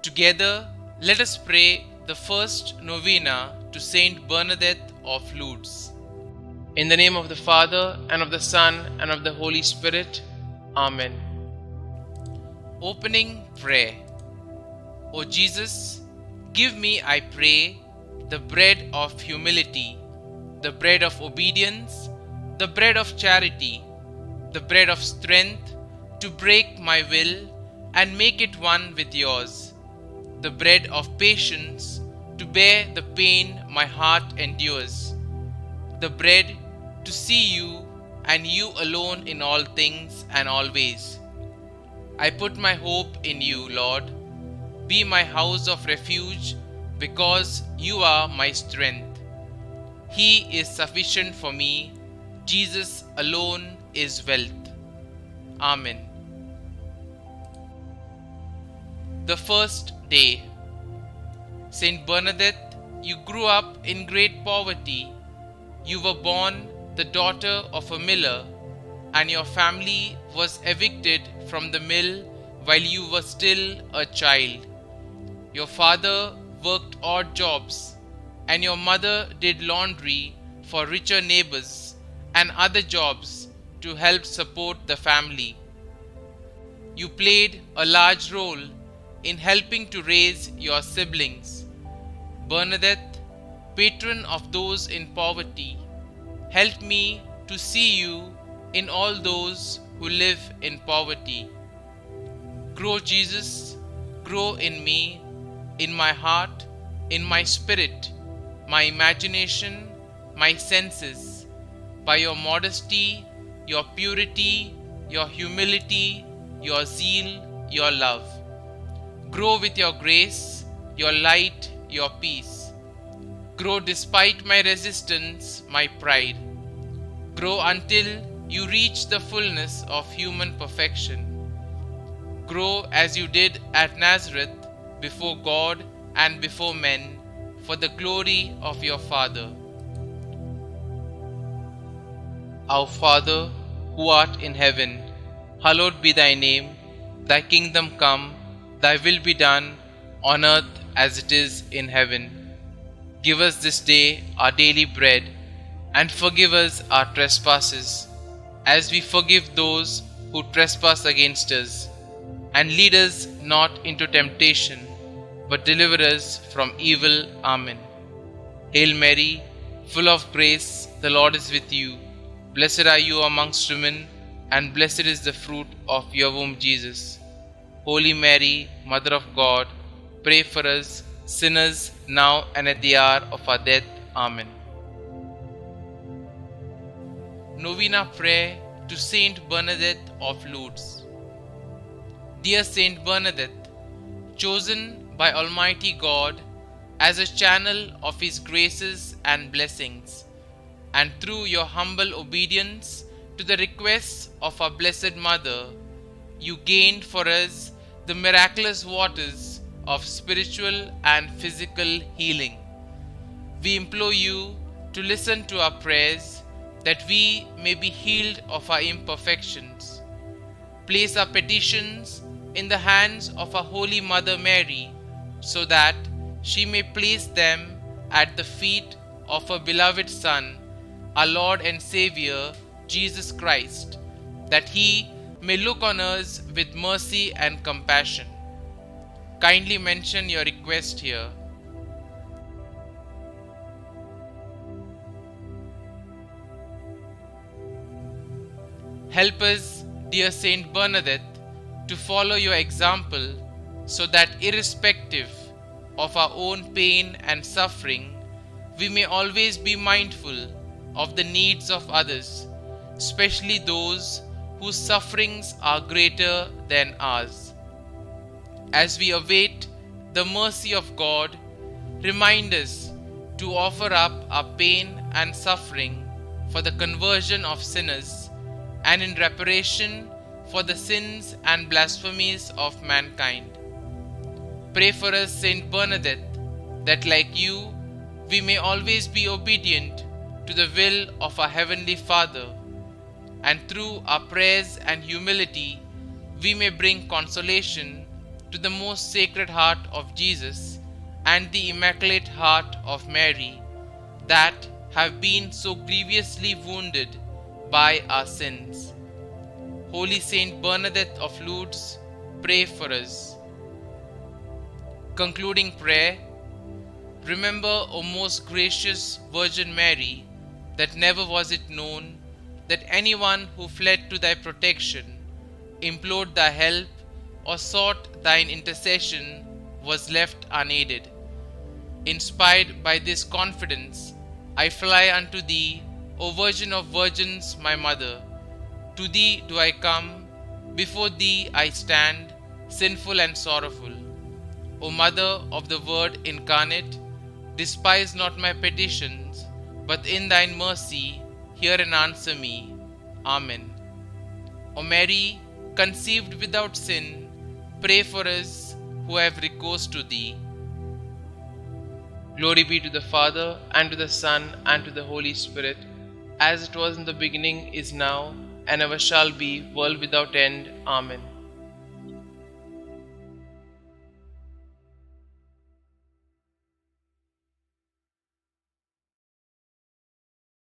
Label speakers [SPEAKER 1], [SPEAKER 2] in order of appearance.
[SPEAKER 1] Together, let us pray the first novena to St Bernadette of Lourdes. In the name of the Father, and of the Son, and of the Holy Spirit. Amen. Opening Prayer. O Jesus, give me, I pray, the bread of humility, the bread of obedience, the bread of charity, the bread of strength to break my will and make it one with yours, the bread of patience to bear the pain my heart endures, the bread to see you and you alone in all things and always. I put my hope in you, Lord. Be my house of refuge, because you are my strength. He is sufficient for me. Jesus alone is wealth. Amen. The first day. St Bernadette, you grew up in great poverty. You were born the daughter of a miller, and your family was evicted from the mill while you were still a child. Your father worked odd jobs, and your mother did laundry for richer neighbors and other jobs to help support the family. You played a large role in helping to raise your siblings. Bernadette, patron of those in poverty, help me to see you in all those who live in poverty. Grow, Jesus, grow in me, in my heart, in my spirit, my imagination, my senses, by your modesty, your purity, your humility, your zeal, your love. Grow with your grace, your light, your peace. Grow despite my resistance, my pride. Grow until you reach the fullness of human perfection. Grow as you did at Nazareth, before God and before men, for the glory of your Father. Our Father, who art in heaven, hallowed be thy name. Thy kingdom come, thy will be done, on earth as it is in heaven. Give us this day our daily bread, and forgive us our trespasses, as we forgive those who trespass against us. And lead us not into temptation, but deliver us from evil. Amen. Hail Mary, full of grace, the Lord is with you. Blessed are you amongst women, and blessed is the fruit of your womb, Jesus. Holy Mary, Mother of God, pray for us sinners, now and at the hour of our death. Amen. Novena Prayer to St Bernadette of Lourdes. Dear St Bernadette, chosen by Almighty God as a channel of His graces and blessings, and through your humble obedience to the requests of our Blessed Mother, you gained for us the miraculous waters of spiritual and physical healing. We implore you to listen to our prayers, that we may be healed of our imperfections. Place our petitions in the hands of our Holy Mother Mary, so that she may place them at the feet of her beloved Son, our Lord and Xavier, Jesus Christ, that He may look on us with mercy and compassion. Kindly mention your request here. Help us, dear Saint Bernadette, to follow your example, so that irrespective of our own pain and suffering, we may always be mindful of the needs of others, especially those whose sufferings are greater than ours. As we await the mercy of God, remind us to offer up our pain and suffering for the conversion of sinners and in reparation for the sins and blasphemies of mankind. Pray for us, Saint Bernadette, that like you, we may always be obedient to the will of our Heavenly Father, and through our prayers and humility, we may bring consolation to the most sacred heart of Jesus and the Immaculate Heart of Mary, that have been so grievously wounded by our sins. Holy St Bernadette of Lourdes, pray for us. Concluding prayer. Remember, O most gracious Virgin Mary, that never was it known that anyone who fled to thy protection, implored thy help, or sought thine intercession was left unaided. Inspired by this confidence, I fly unto thee, O Virgin of Virgins, my Mother. To thee do I come, before thee I stand, sinful and sorrowful. O Mother of the Word incarnate, despise not my petitions, but in thine mercy hear and answer me. Amen. O Mary, conceived without sin, pray for us who have recourse to thee. Glory be to the Father, and to the Son, and to the Holy Spirit, as it was in the beginning, is now, and ever shall be, world without end. Amen.